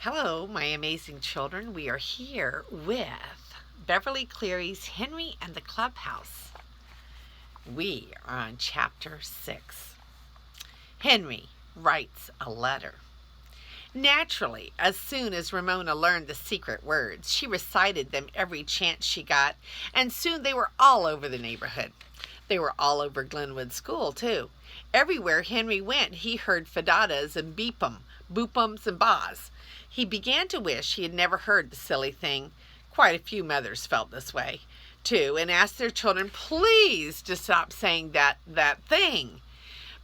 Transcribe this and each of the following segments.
Hello, my amazing children. We are here with Beverly Cleary's Henry and the Clubhouse. We are on chapter 6. Henry writes a letter. Naturally, as soon as Ramona learned the secret words, she recited them every chance she got, and soon they were all over the neighborhood. They were all over Glenwood School, too. Everywhere Henry went, he heard fadadas and boopums and bahs. He began to wish he had never heard the silly thing. Quite a few mothers felt this way, too, and asked their children please to stop saying that thing.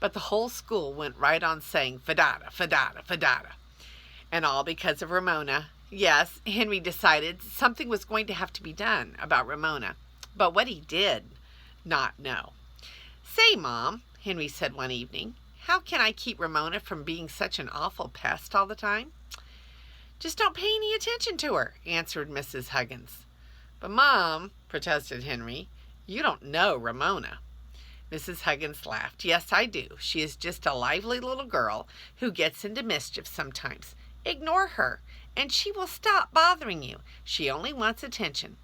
But the whole school went right on saying fadada, fadada, fadada. And all because of Ramona. Yes, Henry decided something was going to have to be done about Ramona. But what he did not know. "Say, Mom," Henry said one evening, "how can I keep Ramona from being such an awful pest all the time?" "Just don't pay any attention to her," answered Mrs. Huggins. "But, Mom," protested Henry, "you don't know Ramona." Mrs. Huggins laughed. "Yes, I do. She is just a lively little girl who gets into mischief sometimes. Ignore her, and she will stop bothering you. She only wants attention."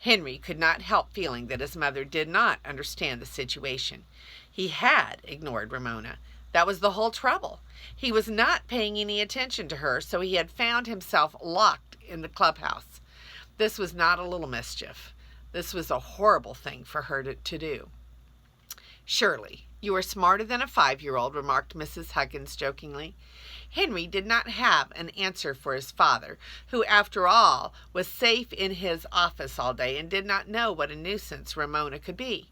Henry could not help feeling that his mother did not understand the situation. He had ignored Ramona. That was the whole trouble. He was not paying any attention to her, so he had found himself locked in the clubhouse. This was not a little mischief. This was a horrible thing for her to do. "Surely you are smarter than a 5-year-old, remarked Mrs. Huggins jokingly. Henry did not have an answer for his father, who, after all, was safe in his office all day and did not know what a nuisance Ramona could be.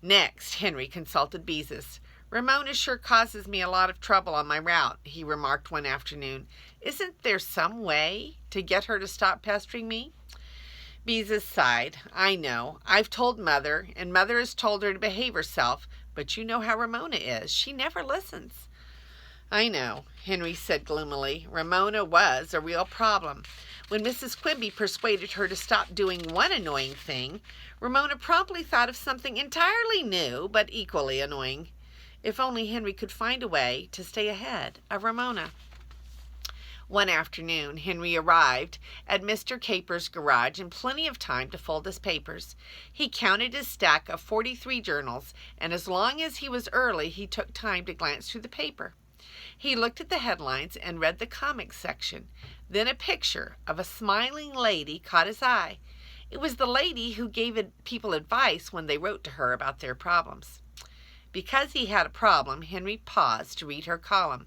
Next, Henry consulted Beezus. "Ramona sure causes me a lot of trouble on my route," he remarked one afternoon. "Isn't there some way to get her to stop pestering me?" Beezus sighed. "I know. I've told Mother, and Mother has told her to behave herself, but you know how Ramona is. She never listens." "I know," Henry said gloomily. Ramona was a real problem. When Mrs. Quimby persuaded her to stop doing one annoying thing, Ramona promptly thought of something entirely new but equally annoying. If only Henry could find a way to stay ahead of Ramona. One afternoon, Henry arrived at Mr. Caper's garage in plenty of time to fold his papers. He counted his stack of 43 journals, and as long as he was early, he took time to glance through the paper. He looked at the headlines and read the comics section. Then a picture of a smiling lady caught his eye. It was the lady who gave people advice when they wrote to her about their problems. Because he had a problem, Henry paused to read her column.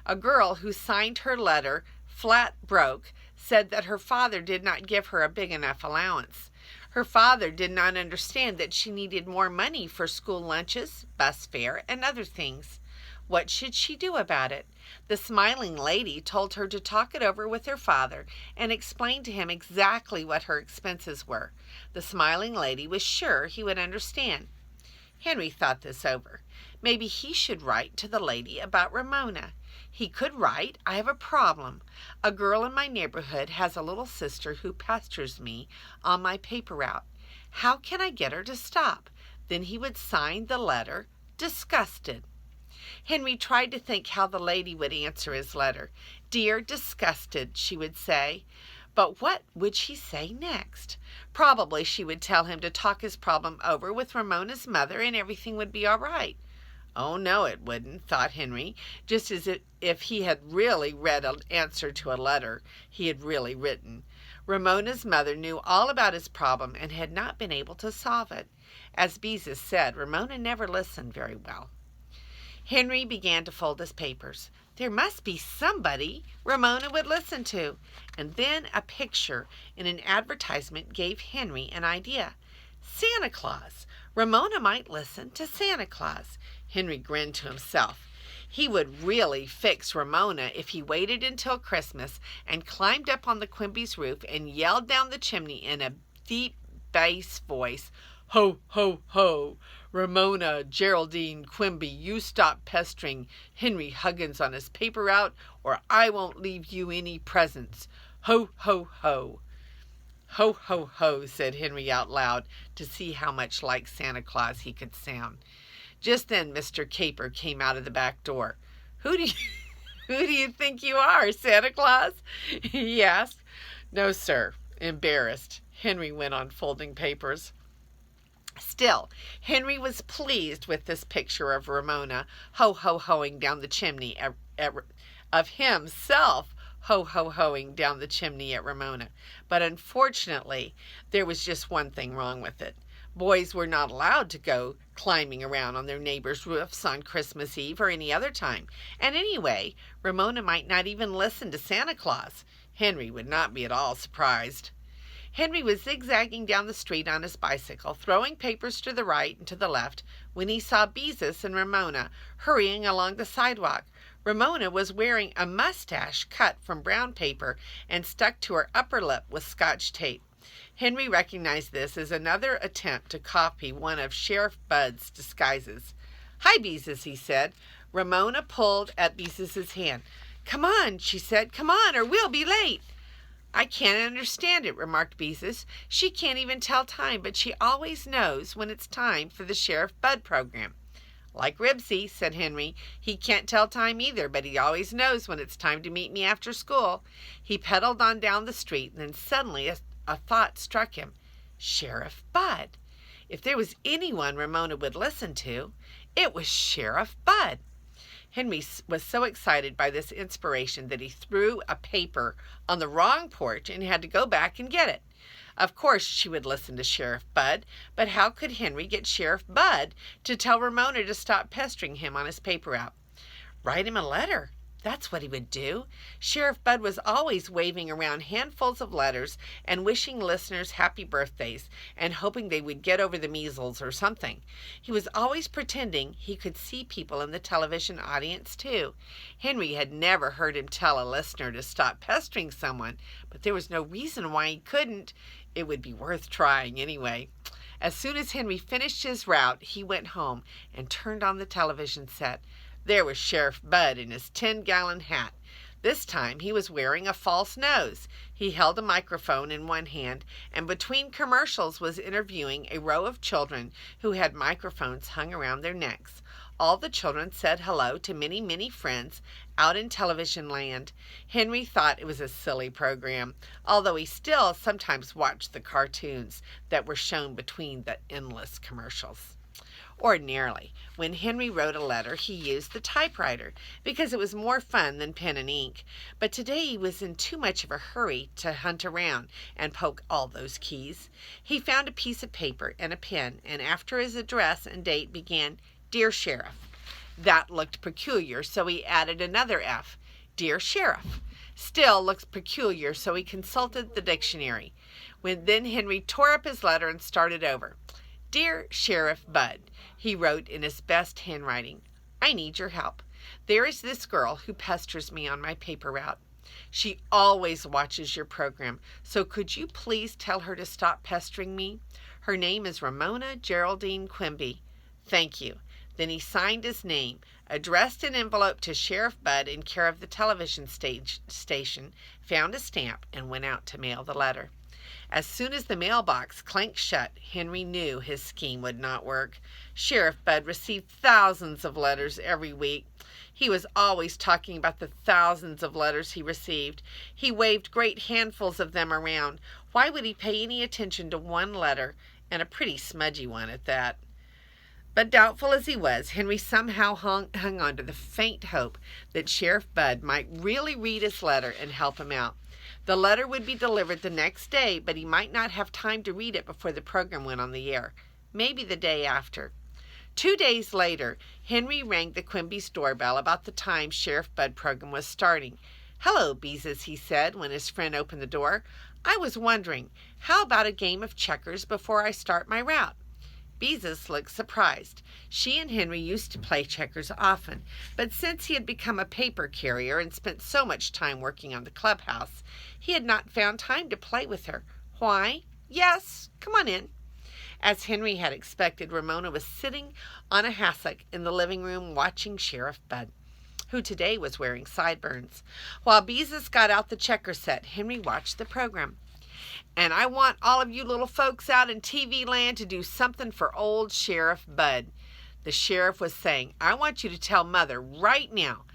A girl who signed her letter flat broke said that her father did not give her a big enough allowance. Her father did not understand that she needed more money for school lunches, bus fare, and other things. What should she do about it? The smiling lady told her to talk it over with her father and explain to him exactly what her expenses were. The smiling lady was sure he would understand. Henry thought this over. Maybe he should write to the lady about Ramona. He could write, "I have a problem. A girl in my neighborhood has a little sister who pesters me on my paper route. How can I get her to stop?" Then he would sign the letter, "Disgusted." Henry tried to think how the lady would answer his letter. "Dear Disgusted," she would say. But what would she say next? Probably she would tell him to talk his problem over with Ramona's mother and everything would be all right. Oh, no, it wouldn't, thought Henry, just as if he had really read an answer to a letter he had really written. Ramona's mother knew all about his problem and had not been able to solve it. As Beezus said, Ramona never listened very well. Henry began to fold his papers. There must be somebody Ramona would listen to. And then a picture in an advertisement gave Henry an idea. Santa Claus. Ramona might listen to Santa Claus. Henry grinned to himself. He would really fix Ramona if he waited until Christmas and climbed up on the Quimby's roof and yelled down the chimney in a deep bass voice, "Ho, ho, ho! Ramona Geraldine Quimby, you stop pestering Henry Huggins on his paper route, or I won't leave you any presents. Ho, ho, ho!" "Ho, ho, ho," said Henry out loud to see how much like Santa Claus he could sound. Just then Mr. Caper came out of the back door. Who do Who do you think you are, Santa Claus? he asked. No, sir. Embarrassed, Henry went on folding papers. Still, Henry was pleased with this picture of Ramona ho-ho-hoing down the chimney of himself ho-ho-hoing down the chimney at Ramona. But unfortunately, there was just one thing wrong with it. Boys were not allowed to go climbing around on their neighbors' roofs on Christmas Eve or any other time. And anyway, Ramona might not even listen to Santa Claus. Henry would not be at all surprised. Henry was zigzagging down the street on his bicycle, throwing papers to the right and to the left, when he saw Beezus and Ramona hurrying along the sidewalk. Ramona was wearing a mustache cut from brown paper and stuck to her upper lip with Scotch tape. Henry recognized this as another attempt to copy one of Sheriff Bud's disguises. "Hi, Beezus," he said. Ramona pulled at Beezus's hand. "Come on," she said. "Come on, or we'll be late." "I can't understand it," remarked Beezus. "She can't even tell time, but she always knows when it's time for the Sheriff Bud program." "Like Ribsy," said Henry. "He can't tell time either, but he always knows when it's time to meet me after school." He pedaled on down the street, and then suddenly a thought struck him. Sheriff Bud. If there was anyone Ramona would listen to, it was Sheriff Bud. Henry was so excited by this inspiration that he threw a paper on the wrong porch and had to go back and get it. Of course she would listen to Sheriff Bud, but how could Henry get Sheriff Bud to tell Ramona to stop pestering him on his paper route? Write him a letter. That's what he would do. Sheriff Bud was always waving around handfuls of letters and wishing listeners happy birthdays and hoping they would get over the measles or something. He was always pretending he could see people in the television audience too. Henry had never heard him tell a listener to stop pestering someone, but there was no reason why he couldn't. It would be worth trying anyway. As soon as Henry finished his route, he went home and turned on the television set. There was Sheriff Bud in his 10-gallon hat. This time he was wearing a false nose. He held a microphone in one hand and between commercials was interviewing a row of children who had microphones hung around their necks. All the children said hello to many, many friends out in television land. Henry thought it was a silly program, although he still sometimes watched the cartoons that were shown between the endless commercials. Ordinarily, when Henry wrote a letter, he used the typewriter because it was more fun than pen and ink. But today he was in too much of a hurry to hunt around and poke all those keys. He found a piece of paper and a pen, and after his address and date began, "Dear Sheriff." That looked peculiar, so he added another F. "Dear Sheriff." Still looked peculiar, so he consulted the dictionary. Then Henry tore up his letter and started over. "Dear Sheriff Bud," he wrote in his best handwriting, "I need your help. There is this girl who pesters me on my paper route. She always watches your program, so could you please tell her to stop pestering me? Her name is Ramona Geraldine Quimby. Thank you." Then he signed his name, addressed an envelope to Sheriff Bud in care of the television station, found a stamp, and went out to mail the letter. As soon as the mailbox clanked shut, Henry knew his scheme would not work. Sheriff Bud received thousands of letters every week. He was always talking about the thousands of letters he received. He waved great handfuls of them around. Why would he pay any attention to one letter, and a pretty smudgy one at that? But doubtful as he was, Henry somehow hung on to the faint hope that Sheriff Bud might really read his letter and help him out. The letter would be delivered the next day, but he might not have time to read it before the program went on the air. Maybe the day after. 2 days later, Henry rang the Quimby's doorbell about the time Sheriff Bud program was starting. "Hello, Beezus," he said when his friend opened the door. "I was wondering, how about a game of checkers before I start my route?" Beezus looked surprised. She and Henry used to play checkers often, but since he had become a paper carrier and spent so much time working on the Clubhouse, he had not found time to play with her. "Why? Yes, come on in." As Henry had expected, Ramona was sitting on a hassock in the living room watching Sheriff Bud, who today was wearing sideburns. While Beezus got out the checker set, Henry watched the program. "And I want all of you little folks out in TV land to do something for old Sheriff Bud." The sheriff was saying, "I want you to tell Mother right now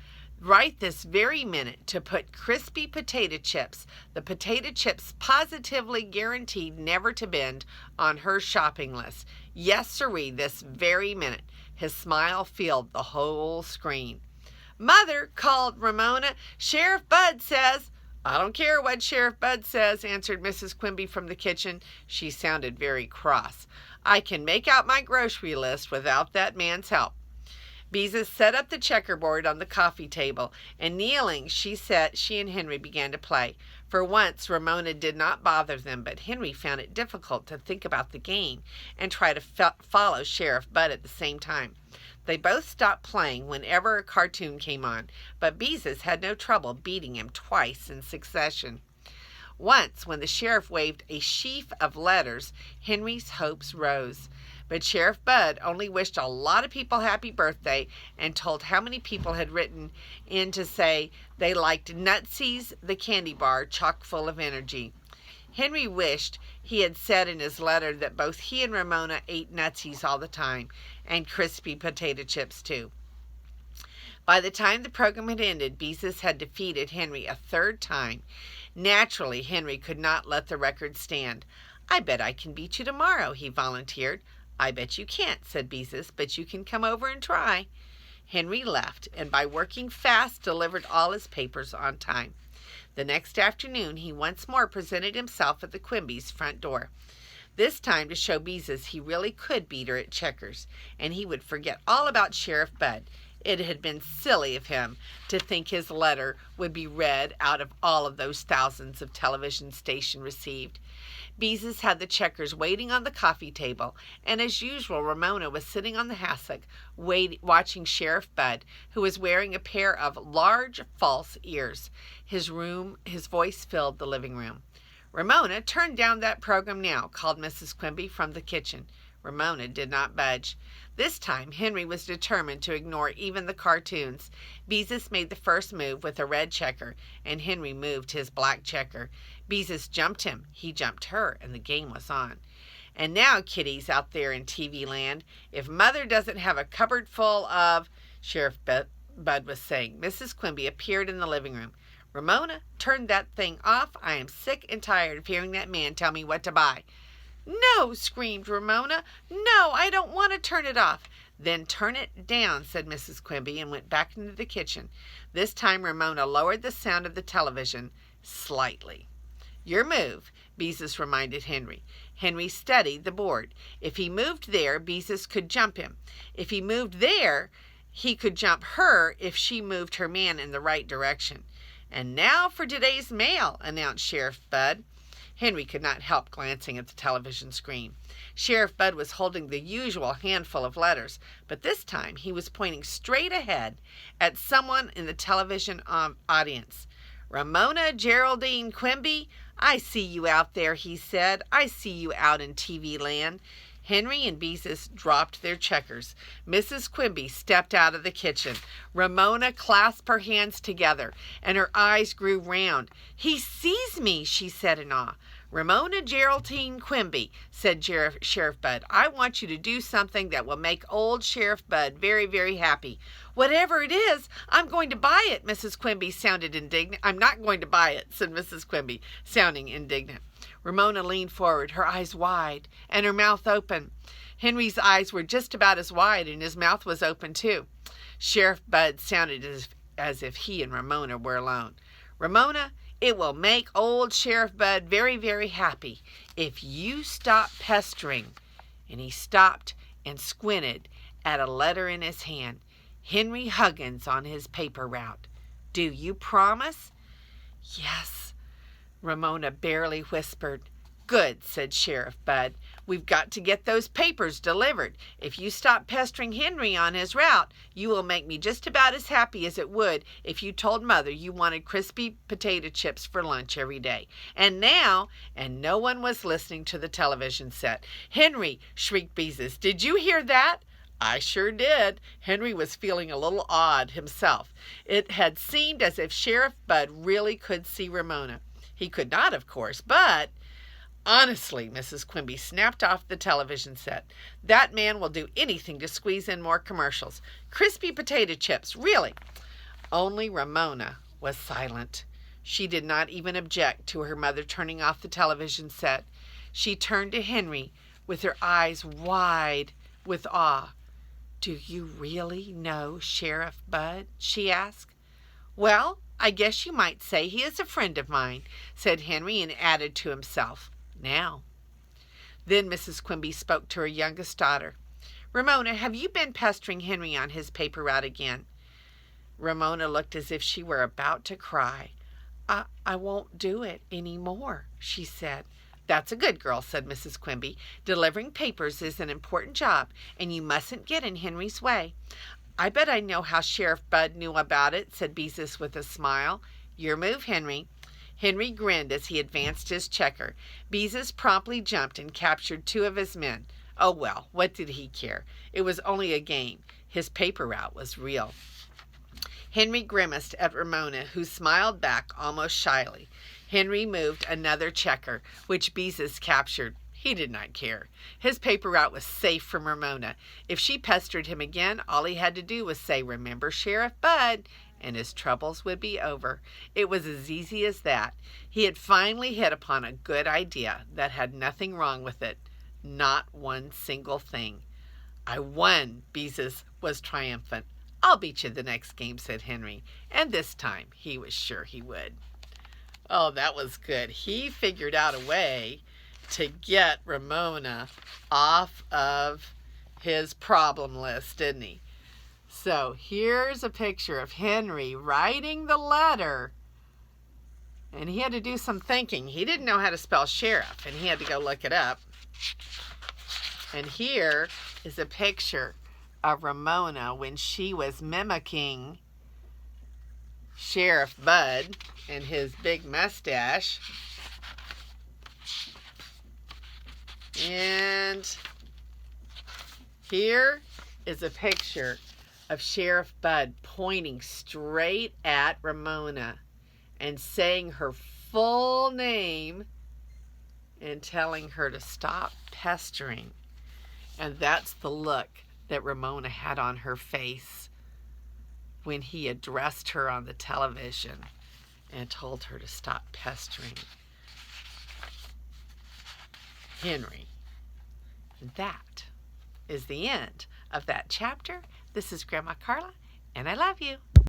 right this very minute to put crispy potato chips, the potato chips positively guaranteed never to bend, on her shopping list. Yes, sirree, this very minute. His smile filled the whole screen. "Mother," called Ramona, "Sheriff Bud says—" "I don't care what Sheriff Bud says," answered Mrs. Quimby from the kitchen. She sounded very cross. "I can make out my grocery list without that man's help." Beezus set up the checkerboard on the coffee table, and kneeling, she and Henry began to play. For once, Ramona did not bother them, but Henry found it difficult to think about the game and try to follow Sheriff Bud at the same time. They both stopped playing whenever a cartoon came on, but Beezus had no trouble beating him twice in succession. Once, when the sheriff waved a sheaf of letters, Henry's hopes rose. But Sheriff Bud only wished a lot of people happy birthday and told how many people had written in to say they liked Nutsies, the candy bar, chock full of energy. Henry wished he had said in his letter that both he and Ramona ate Nutsies all the time, and crispy potato chips too. By the time the program had ended, Beezus had defeated Henry a third time. Naturally, Henry could not let the record stand. "I bet I can beat you tomorrow," he volunteered. "I bet you can't," said Beezus, "but you can come over and try." Henry left, and by working fast delivered all his papers on time. The next afternoon he once more presented himself at the Quimbys' front door, this time to show Beezus he really could beat her at checkers, and he would forget all about Sheriff Bud. It had been silly of him to think his letter would be read out of all of those thousands of television stations received. Beezus had the checkers waiting on the coffee table, and as usual Ramona was sitting on the hassock watching Sheriff Bud, who was wearing a pair of large false ears. His voice filled the living room. "Ramona, turn down that program now," called Mrs. Quimby from the kitchen. Ramona did not budge. This time Henry was determined to ignore even the cartoons. Beezus made the first move with a red checker, and Henry moved his black checker. Beezus jumped him, he jumped her, and the game was on. "And now, kiddies out there in TV land, if Mother doesn't have a cupboard full of—" Sheriff Bud was saying. Mrs. Quimby appeared in the living room. "Ramona, turn that thing off. I am sick and tired of hearing that man tell me what to buy." "No!" screamed Ramona. "No, I don't want to turn it off." "Then turn it down," said Mrs. Quimby, and went back into the kitchen. This time Ramona lowered the sound of the television slightly. "Your move," Beezus reminded Henry. Henry studied the board. If he moved there, Beezus could jump him. If he moved there, he could jump her if she moved her man in the right direction. "And now for today's mail," announced Sheriff Bud. Henry could not help glancing at the television screen. Sheriff Bud was holding the usual handful of letters, but this time he was pointing straight ahead at someone in the television audience. "Ramona Geraldine Quimby, I see you out there," he said. "I see you out in TV land." Henry and Beezus dropped their checkers. Mrs. Quimby stepped out of the kitchen. Ramona clasped her hands together, and her eyes grew round. "He sees me," she said in awe. "Ramona Geraldine Quimby," said Sheriff Bud, "I want you to do something that will make old Sheriff Bud very, very happy." "Whatever it is, I'm going to buy it," Mrs. Quimby sounded indignant. "I'm not going to buy it," said Mrs. Quimby, sounding indignant. Ramona leaned forward, her eyes wide and her mouth open. Henry's eyes were just about as wide, and his mouth was open too. Sheriff Bud sounded as if he and Ramona were alone. "Ramona, it will make old Sheriff Bud very, very happy if you stop pestering." And he stopped and squinted at a letter in his hand. "Henry Huggins" on his paper route. "Do you promise?" "Yes," Ramona barely whispered. "Good," said Sheriff Bud. "We've got to get those papers delivered. If you stop pestering Henry on his route, you will make me just about as happy as it would if you told Mother you wanted crispy potato chips for lunch every day. And now—" And no one was listening to the television set. "Henry!" shrieked Beezus. "Did you hear that?" "I sure did." Henry was feeling a little odd himself. It had seemed as if Sheriff Bud really could see Ramona. He could not, of course, but— "Honestly," Mrs. Quimby snapped off the television set, "that man will do anything to squeeze in more commercials. Crispy potato chips, really." Only Ramona was silent. She did not even object to her mother turning off the television set. She turned to Henry with her eyes wide with awe. "Do you really know Sheriff Bud?" she asked. "Well, I guess you might say he is a friend of mine," said Henry, and added to himself, "now." Then Mrs. Quimby spoke to her youngest daughter. "Ramona, have you been pestering Henry on his paper route again?" Ramona looked as if she were about to cry. I won't do it any more," she said. "That's a good girl," said Mrs. Quimby. "Delivering papers is an important job, and you mustn't get in Henry's way." "I bet I know how Sheriff Bud knew about it," said Beezus with a smile. "Your move, Henry." Henry grinned as he advanced his checker. Beezus promptly jumped and captured 2 of his men. Oh well, what did he care? It was only a game. His paper route was real. Henry grimaced at Ramona, who smiled back almost shyly. Henry moved another checker, which Beezus captured. He did not care. His paper route was safe from Ramona. If she pestered him again, all he had to do was say, "Remember Sheriff Bud," and his troubles would be over. It was as easy as that. He had finally hit upon a good idea that had nothing wrong with it. Not one single thing. "I won," Beezus was triumphant. "I'll beat you the next game," said Henry. And this time he was sure he would. Oh, that was good. He figured out a way to get Ramona off of his problem list, didn't he? So here's a picture of Henry writing the letter. And he had to do some thinking. He didn't know how to spell sheriff, and he had to go look it up. And here is a picture of Ramona when she was mimicking Sheriff Bud and his big mustache. And here is a picture of Sheriff Bud pointing straight at Ramona and saying her full name and telling her to stop pestering. And that's the look that Ramona had on her face when he addressed her on the television and told her to stop pestering Henry. That is the end of that chapter. This is Grandma Carla, and I love you.